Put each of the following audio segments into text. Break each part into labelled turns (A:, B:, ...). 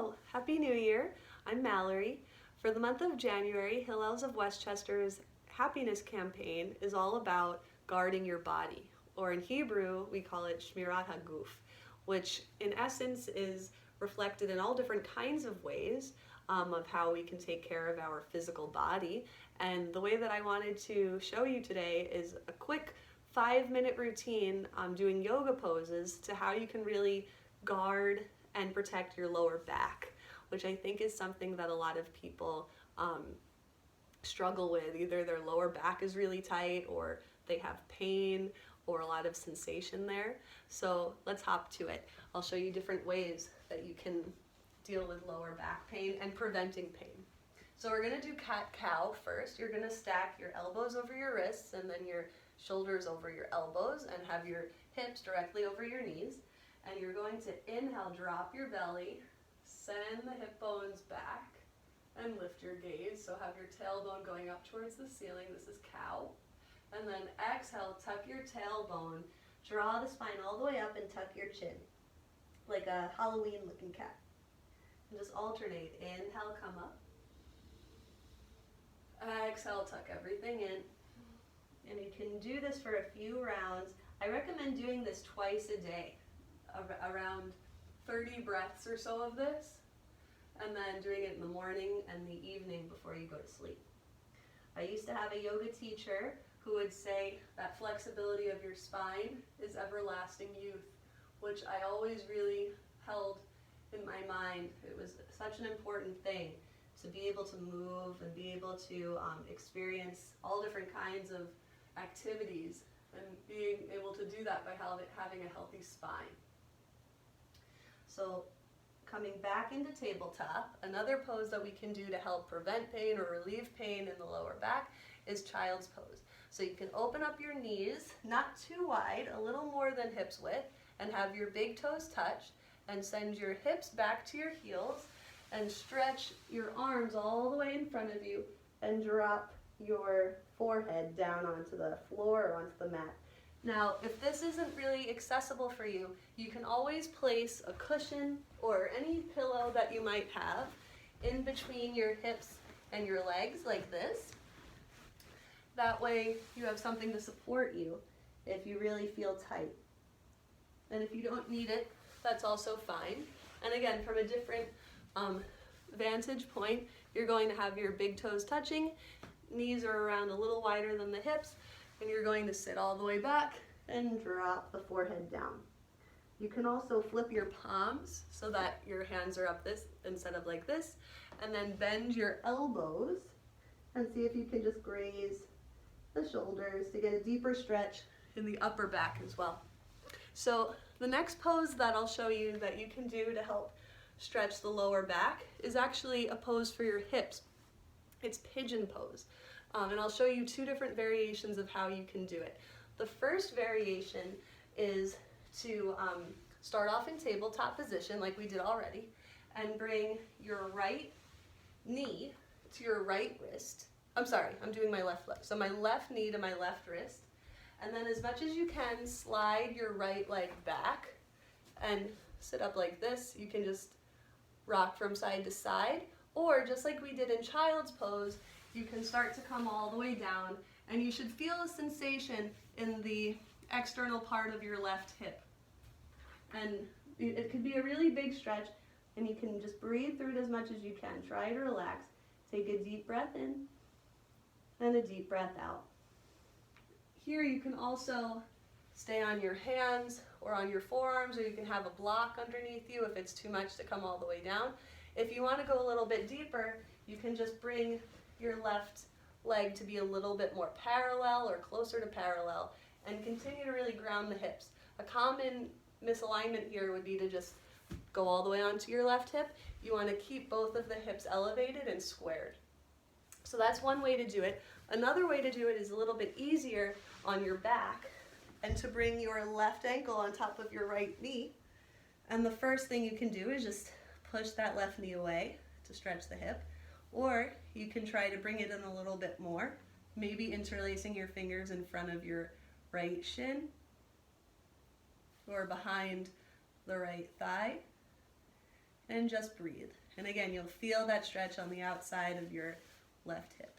A: So, Happy New Year! I'm Mallory. For the month of January, Hillels of Westchester's happiness campaign is all about guarding your body, or in Hebrew, we call it Shmirat HaGuf, which in essence is reflected in all different kinds of ways of how we can take care of our physical body. And the way that I wanted to show you today is a quick 5-minute routine doing yoga poses to how you can really guard and protect your lower back, which I think is something that a lot of people struggle with. Either their lower back is really tight, or they have pain, or a lot of sensation there. So let's hop to it. I'll show you different ways that you can deal with lower back pain and preventing pain. So we're gonna do cat-cow first. You're gonna stack your elbows over your wrists and then your shoulders over your elbows and have your hips directly over your knees. And you're going to inhale, drop your belly, send the hip bones back, and lift your gaze. So have your tailbone going up towards the ceiling. This is cow. And then exhale, tuck your tailbone, draw the spine all the way up and tuck your chin, like a Halloween looking cat. And just alternate. Inhale, come up. Exhale, tuck everything in. And you can do this for a few rounds. I recommend doing this twice a day. Around 30 breaths or so of this, and then doing it in the morning and the evening before you go to sleep. I used to have a yoga teacher who would say that flexibility of your spine is everlasting youth, which I always really held in my mind. It was such an important thing to be able to move and be able to experience all different kinds of activities, and being able to do that by having a healthy spine. So coming back into tabletop, another pose that we can do to help prevent pain or relieve pain in the lower back is child's pose. So you can open up your knees, not too wide, a little more than hips width, and have your big toes touched, and send your hips back to your heels, and stretch your arms all the way in front of you, and drop your forehead down onto the floor or onto the mat. Now, if this isn't really accessible for you, you can always place a cushion or any pillow that you might have in between your hips and your legs like this. That way you have something to support you if you really feel tight. And if you don't need it, that's also fine. And again, from a different vantage point, you're going to have your big toes touching, knees are around a little wider than the hips, and you're going to sit all the way back and drop the forehead down. You can also flip your palms so that your hands are up this instead of like this, and then bend your elbows and see if you can just graze the shoulders to get a deeper stretch in the upper back as well. So the next pose that I'll show you that you can do to help stretch the lower back is actually a pose for your hips. It's pigeon pose. And I'll show you two different variations of how you can do it. The first variation is to start off in tabletop position like we did already, and bring your right knee to your right wrist. I'm sorry, I'm doing my left leg. So my left knee to my left wrist, and then as much as you can, slide your right leg back and sit up like this. You can just rock from side to side, or just like we did in child's pose, you can start to come all the way down, and you should feel a sensation in the external part of your left hip. And it could be a really big stretch, and you can just breathe through it as much as you can. Try to relax. Take a deep breath in and a deep breath out. Here you can also stay on your hands or on your forearms, or you can have a block underneath you if it's too much to come all the way down. If you want to go a little bit deeper, you can just bring your left leg to be a little bit more parallel or closer to parallel, and continue to really ground the hips. A common misalignment here would be to just go all the way onto your left hip. You want to keep both of the hips elevated and squared. So that's one way to do it. Another way to do it is a little bit easier on your back, and to bring your left ankle on top of your right knee. And the first thing you can do is just push that left knee away to stretch the hip. Or you can try to bring it in a little bit more, maybe interlacing your fingers in front of your right shin or behind the right thigh. and just breathe. And again, you'll feel that stretch on the outside of your left hip.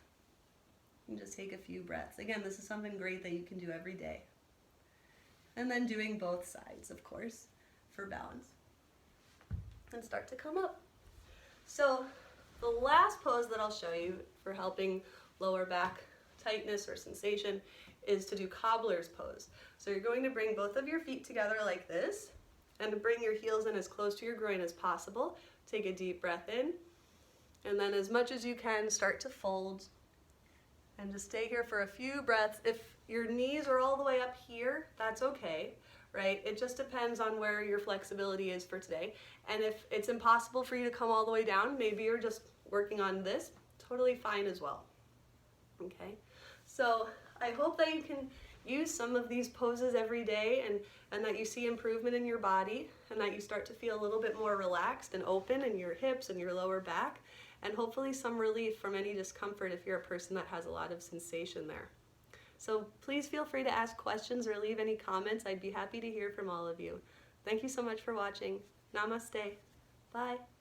A: And just take a few breaths. Again, this is something great that you can do every day. And then doing both sides, of course, for balance. And start to come up. So the last pose that I'll show you for helping lower back tightness or sensation is to do cobbler's pose. So you're going to bring both of your feet together like this and bring your heels in as close to your groin as possible. Take a deep breath in, and then as much as you can, start to fold and just stay here for a few breaths. If your knees are all the way up here, that's okay, right? It just depends on where your flexibility is for today. And if it's impossible for you to come all the way down, maybe you're just working on this, totally fine as well. Okay, so I hope that you can use some of these poses every day and that you see improvement in your body and that you start to feel a little bit more relaxed and open in your hips and your lower back, and hopefully some relief from any discomfort if you're a person that has a lot of sensation there. So please feel free to ask questions or leave any comments. I'd be happy to hear from all of you. Thank you so much for watching. Namaste. Bye.